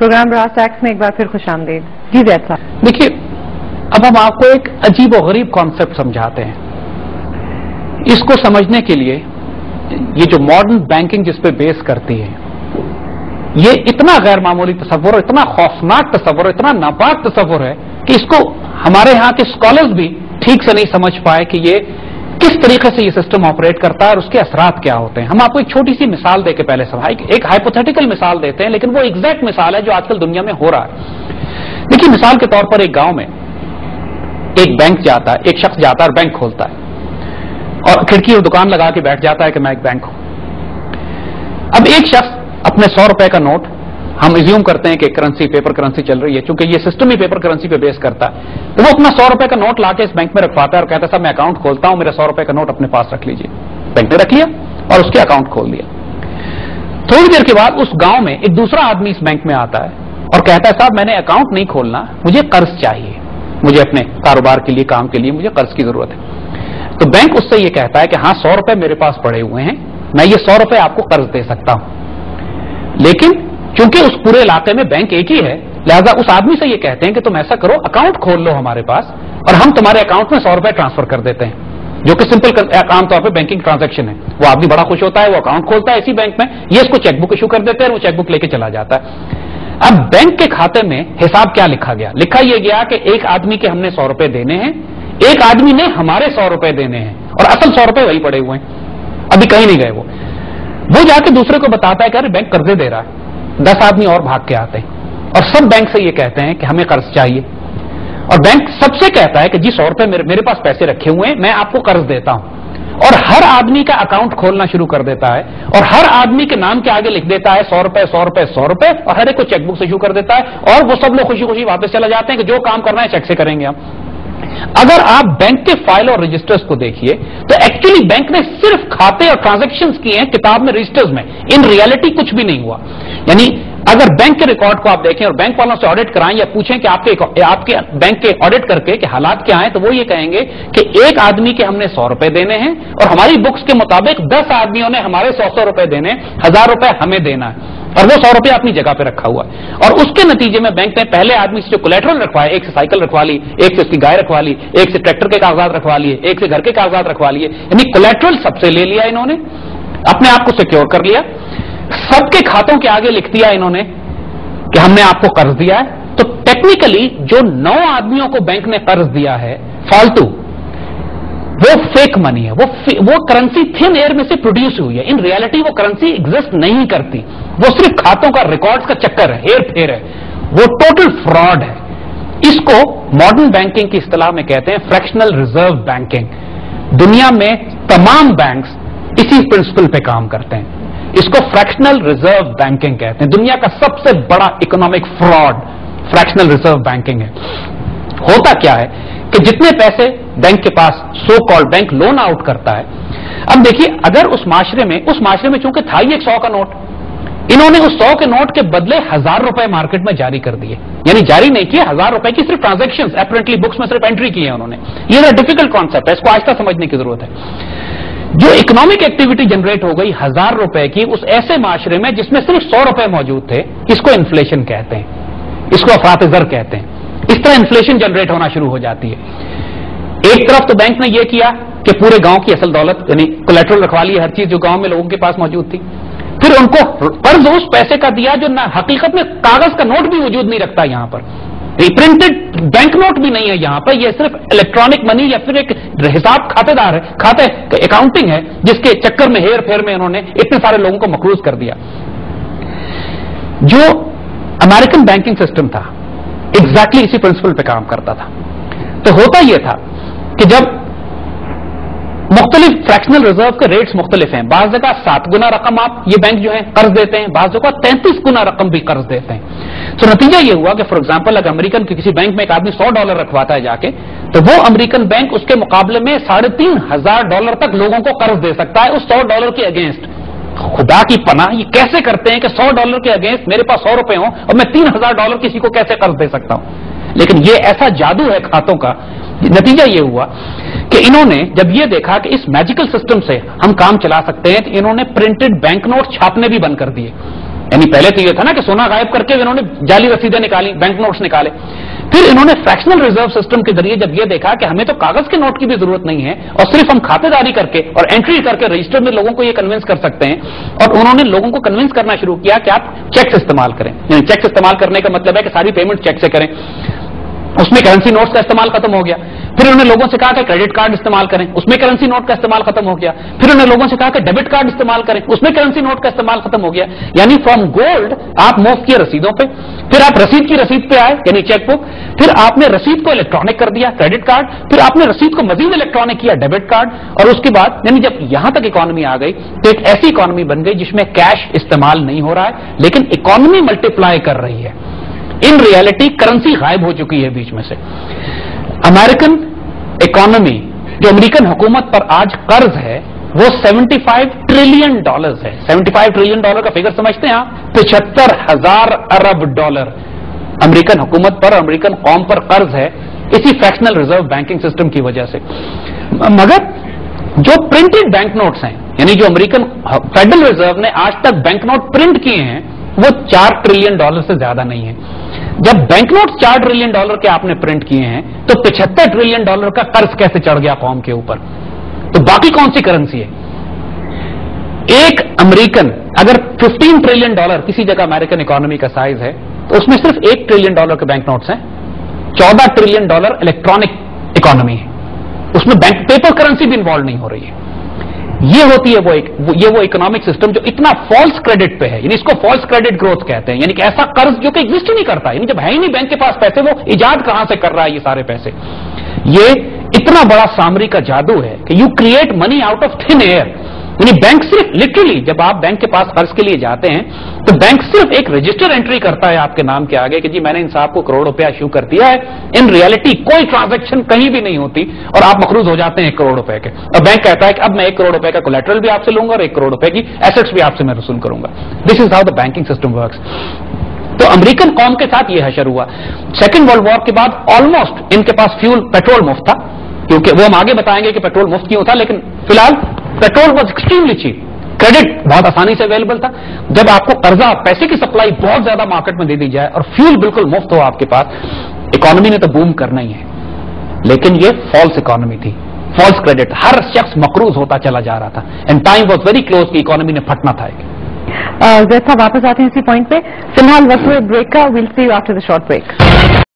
Programme राज tax में एक बार फिर खुश आमदीद। जी जैद साहब। देखिए, अब हम आपको एक अजीब और गरीब कॉन्सेप्ट समझाते हैं। इसको समझने के लिए ये जो मॉडर्न बैंकिंग जिस पे बेस करती है, ये इतना गैर मामूली तस्वुर और इतना खौफनाक तस्वुर और इतना नापाक तस्वुर है कि इसको हमारे यहाँ के स्कॉलर्स भी ठीक से नहीं समझ पाए कि ये किस तरीके से ये सिस्टम ऑपरेट करता है और उसके असरात क्या होते हैं। हम आपको एक छोटी सी मिसाल देके पहले एक हाइपोथेटिकल मिसाल देते हैं, लेकिन वो एग्जैक्ट मिसाल है जो आजकल दुनिया में हो रहा है। देखिए, मिसाल के तौर पर एक गांव में एक बैंक जाता है, एक शख्स जाता है और बैंक खोलता है और खिड़की और दुकान लगा के बैठ जाता है कि मैं एक बैंक हूं। अब एक शख्स अपने 100 रुपए का नोट, हम इज्यूम करते हैं कि करेंसी पेपर करेंसी चल रही है, चूंकि ये सिस्टम ही पेपर करेंसी पे बेस करता है, तो वो अपना 100 रुपए का नोट लाके इस बैंक में रखवाता है और कहता है साहब मैं अकाउंट खोलता हूं, मेरा 100 रुपए का नोट अपने पास रख लीजिए। बैंक ने रख लिया और उसके अकाउंट खोल दिया। थोड़ी देर के बाद उस गांव में एक दूसरा आदमी इस बैंक में आता है और कहता है साहब मैंने अकाउंट नहीं खोलना, मुझे कर्ज चाहिए, मुझे अपने कारोबार के लिए, काम के लिए मुझे कर्ज की जरूरत है। तो बैंक उससे ये कहता है कि हाँ 100 रुपए मेरे पास पड़े हुए हैं, मैं ये 100 रुपए आपको कर्ज दे सकता हूं, लेकिन चूंकि उस पूरे इलाके में बैंक एक ही है, लिहाजा उस आदमी से ये कहते हैं कि तुम ऐसा करो, अकाउंट खोल लो हमारे पास और हम तुम्हारे अकाउंट में 100 रुपए ट्रांसफर कर देते हैं, जो कि सिंपल आमतौर पर बैंकिंग ट्रांजैक्शन है। वो आदमी बड़ा खुश होता है, वो अकाउंट खोलता है इसी बैंक में, ये इसको चेकबुक इशू कर देते हैं, वो चेकबुक लेके चला जाता है। अब बैंक के खाते में हिसाब क्या लिखा गया? लिखा यह गया कि एक आदमी के हमने 100 रुपए देने हैं, एक आदमी ने हमारे 100 रुपए देने हैं और असल 100 रुपए वही पड़े हुए हैं, अभी कहीं नहीं गए। वो जाके दूसरे को बताता है कि अरे बैंक कर्जे दे रहा है। 10 आदमी और भाग के आते हैं और सब बैंक से ये कहते हैं कि हमें कर्ज चाहिए, और बैंक सबसे कहता है कि जी 100 रुपए मेरे पास पैसे रखे हुए हैं, मैं आपको कर्ज देता हूं, और हर आदमी का अकाउंट खोलना शुरू कर देता है और हर आदमी के नाम के आगे लिख देता है 100 रुपए 100 रुपए 100 रुपए, और हर एक को चेकबुक से इशू कर देता है और वो सब लोग खुशी खुशी वापस चला जाते हैं कि जो काम करना है चेक से करेंगे हम। अगर आप बैंक के फाइल और रजिस्टर्स को देखिए तो एक्चुअली बैंक ने सिर्फ खाते और ट्रांजैक्शंस किए हैं किताब में, रजिस्टर्स में, इन रियलिटी कुछ भी नहीं हुआ। यानी अगर बैंक के रिकॉर्ड को आप देखें और बैंक वालों से ऑडिट कराएं या पूछें कि आपके बैंक के ऑडिट करके कि हालात क्या हैं, तो वो ये कहेंगे कि एक आदमी के हमने 100 रुपए देने हैं और हमारी बुक्स के मुताबिक 10 आदमियों ने हमारे 100 रुपए देने, 1000 रुपए हमें देना है, और वो 100 रुपए अपनी जगह पे रखा हुआ है। और उसके नतीजे में बैंक ने पहले आदमी से जो कोलेटरल रखवाए, एक से साइकिल रखवा ली, एक से उसकी गाय रखवा ली, एक से ट्रैक्टर के कागजात रखवा लिए, एक से घर के कागजात रखवा लिए, यानी कोलेटरल सबसे ले लिया इन्होंने, अपने आप को सिक्योर कर लिया, सबके खातों के आगे लिख दिया इन्होंने कि हमने आपको कर्ज दिया है। तो टेक्निकली जो 9 आदमियों को बैंक ने कर्ज दिया है फालतू, वो फेक मनी है, वो करेंसी थिन एयर में से प्रोड्यूस हुई है। इन रियलिटी वो करेंसी एग्जिस्ट नहीं करती, वो सिर्फ खातों का, रिकॉर्ड्स का चक्कर है, हेर फेर है, वो टोटल फ्रॉड है। इसको मॉडर्न बैंकिंग की इस्तेलाह में कहते हैं फ्रैक्शनल रिजर्व बैंकिंग। दुनिया में तमाम बैंक्स इसी प्रिंसिपल पे काम करते हैं, इसको फ्रैक्शनल रिजर्व बैंकिंग कहते हैं। दुनिया का सबसे बड़ा economic fraud fractional reserve banking है। होता क्या है कि जितने पैसे बैंक के पास, so called bank loan out करता है, अब देखिए अगर उस माशरे में चूंकि था ही एक 100 का नोट, इन्होंने उस 100 के नोट के बदले 1000 रुपए मार्केट में जारी कर दिए, यानी जारी नहीं किए, 1000 रुपए की सिर्फ ट्रांजैक्शंस एपरेंटली बुक्स में सिर्फ एंट्री की है उन्होंने। ये डिफिकल्ट कॉन्सेप्ट है, इसको आहिस्ता समझने की जरूरत है। जो इकोनॉमिक एक्टिविटी जनरेट हो गई 1000 रुपए की उस ऐसे माशरे में जिसमें सिर्फ 100 रुपए मौजूद थे, इसको इन्फ्लेशन कहते हैं, इसको अफरात-ए-ज़र कहते हैं। इस तरह इन्फ्लेशन जनरेट होना शुरू हो जाती है। एक तरफ तो बैंक ने यह किया कि पूरे गांव की असल दौलत यानी कोलेटरल रखवा ली, हर चीज जो गांव में लोगों के पास मौजूद थी, फिर उनको कर्ज उस पैसे का दिया जो ना हकीकत में कागज का नोट भी वजूद नहीं रखता, यहां पर प्रिंटेड बैंक नोट भी नहीं है यहां पर, यह सिर्फ इलेक्ट्रॉनिक मनी या फिर एक हिसाब खातेदार है, खाते अकाउंटिंग है, जिसके चक्कर में हेर फेर में उन्होंने इतने सारे लोगों को मकरूज कर दिया। जो अमेरिकन बैंकिंग सिस्टम था एग्जैक्टली इसी प्रिंसिपल पे काम करता था। तो होता यह था कि जब मुख्तलिफ फ्रैक्शनल रिजर्व के रेट्स मुख्तलिफ हैं, बाज जगह 7 गुना रकम आप ये बैंक जो है कर्ज देते हैं, बाज जगह 33 गुना रकम भी कर्ज देते हैं। तो नतीजा ये हुआ कि फॉर एग्जांपल अगर अमेरिकन के किसी बैंक में एक आदमी $100 रखवाता है जाके, तो वो अमेरिकन बैंक उसके मुकाबले में $3500 तक लोगों को कर्ज दे सकता है उस $100 के अगेंस्ट। खुदा की पनाह, ये कैसे करते हैं कि $100 के अगेंस्ट मेरे पास 100 रुपए हो और मैं $3000 किसी को कैसे कर्ज दे सकता हूं? लेकिन ये ऐसा जादू है खातों का। नतीजा ये हुआ कि इन्होंने जब ये देखा कि इस मैजिकल सिस्टम से हम काम चला सकते हैं, तो इन्होंने प्रिंटेड बैंक नोट छापने भी बंद कर दिए। यानी पहले तो ये था ना कि सोना गायब करके इन्होंने जाली रसीदें निकाली, बैंक नोट्स निकाले। फिर इन्होंने फ्रैक्शनल रिजर्व सिस्टम के जरिए जब ये देखा कि हमें तो कागज के नोट की भी जरूरत नहीं है और सिर्फ हम खातेदारी करके और एंट्री करके रजिस्टर में लोगों को ये कन्विंस कर सकते हैं, और उन्होंने लोगों को कन्विंस करना शुरू किया कि आप चेक इस्तेमाल करें। यानी चेक इस्तेमाल करने का मतलब है कि सारी पेमेंट चेक से करें, उसमें करेंसी नोट्स का इस्तेमाल खत्म हो गया। फिर उन्होंने लोगों से कहा कि क्रेडिट कार्ड इस्तेमाल करें, उसमें करेंसी नोट का इस्तेमाल खत्म हो गया। फिर उन्होंने लोगों से कहा कि डेबिट कार्ड इस्तेमाल करें, उसमें करेंसी नोट का इस्तेमाल खत्म हो गया। यानी फ्रॉम गोल्ड आप मूव किए रसीदों पे, फिर आप रसीद की रसीद पे आए यानी चेकबुक, फिर आपने रसीद को इलेक्ट्रॉनिक कर दिया क्रेडिट कार्ड, फिर आपने रसीद को मजीद इलेक्ट्रॉनिक किया डेबिट कार्ड, और उसके बाद यानी जब यहां तक इकोनॉमी आ गई तो एक ऐसी इकोनॉमी बन गई जिसमें कैश इस्तेमाल नहीं हो रहा है लेकिन इकोनॉमी मल्टीप्लाई कर रही है। इन रियलिटी करेंसी गायब हो चुकी है बीच में से। अमेरिकन इकोनॉमी, जो अमेरिकन हुकूमत पर आज कर्ज है, वो $75 ट्रिलियन है। $75 ट्रिलियन का फिगर समझते हैं आप? 75,000 अरब डॉलर अमेरिकन हुकूमत पर, अमेरिकन कौम पर कर्ज है इसी फ्रैक्शनल रिजर्व बैंकिंग सिस्टम की वजह से। मगर जो प्रिंटेड बैंक नोट्स हैं, यानी जो अमेरिकन फेडरल रिजर्व ने आज तक बैंक नोट प्रिंट किए हैं, वो $4 ट्रिलियन से ज्यादा नहीं है। जब बैंक नोट $4 ट्रिलियन के आपने प्रिंट किए हैं तो $75 ट्रिलियन का कर्ज कैसे चढ़ गया कौम के ऊपर? तो बाकी कौन सी करेंसी है? एक अमेरिकन अगर $15 ट्रिलियन किसी जगह अमेरिकन इकोनॉमी का साइज है तो उसमें सिर्फ $1 ट्रिलियन के बैंक नोट्स हैं। $14 ट्रिलियन इलेक्ट्रॉनिक इकोनॉमी है, उसमें बैंक पेपर करेंसी भी इन्वॉल्व नहीं हो रही है। ये होती है वो इकोनॉमिक सिस्टम जो इतना फॉल्स क्रेडिट पे है, यानी इसको फॉल्स क्रेडिट ग्रोथ कहते हैं, यानी कि ऐसा कर्ज जो कि एग्जिस्ट ही नहीं करता, यानी जब है ही नहीं बैंक के पास पैसे, वो इजाद कहां से कर रहा है ये सारे पैसे? ये इतना बड़ा सामरी का जादू है कि you create money out of thin air. यानी बैंक सिर्फ लिटरली जब आप बैंक के पास कर्ज के लिए जाते हैं तो बैंक सिर्फ एक रजिस्टर एंट्री करता है आपके नाम के आगे कि जी मैंने इन साहब को करोड़ रुपया इश्यू कर दिया है। इन रियलिटी कोई ट्रांजैक्शन कहीं भी नहीं होती और आप मकरूज हो जाते हैं 1 करोड़ रुपए के, और बैंक कहता है कि अब मैं 1 करोड़ रुपए का कोलैटरल भी आपसे लूंगा और 1 करोड़ रुपए की एसेट्स भी आपसे मैं वसूल करूंगा। This is how the banking system works. तो अमेरिकन कौम के साथ यह हशर हुआ। सेकेंड वर्ल्ड वॉर के बाद ऑलमोस्ट इनके पास फ्यूल पेट्रोल मुफ्त था, क्योंकि वो हम आगे बताएंगे कि पेट्रोल मुफ्त क्यों था, लेकिन फिलहाल petrol was extremely cheap, credit बहुत आसानी से अवेलेबल था। जब आपको कर्जा पैसे की सप्लाई बहुत ज्यादा मार्केट में दे दी जाए और फ्यूल बिल्कुल मुफ्त हो आपके पास, इकोनॉमी ने तो बूम करना ही है। लेकिन ये फॉल्स इकोनॉमी थी, फॉल्स क्रेडिट, हर शख्स मकरूज होता चला जा रहा था and time was very close कि इकोनॉमी ने फटना था। जैसा वापस आते हैं इसी पॉइंट पे, फिलहाल वक्त ब्रेक का, will see you after the short break.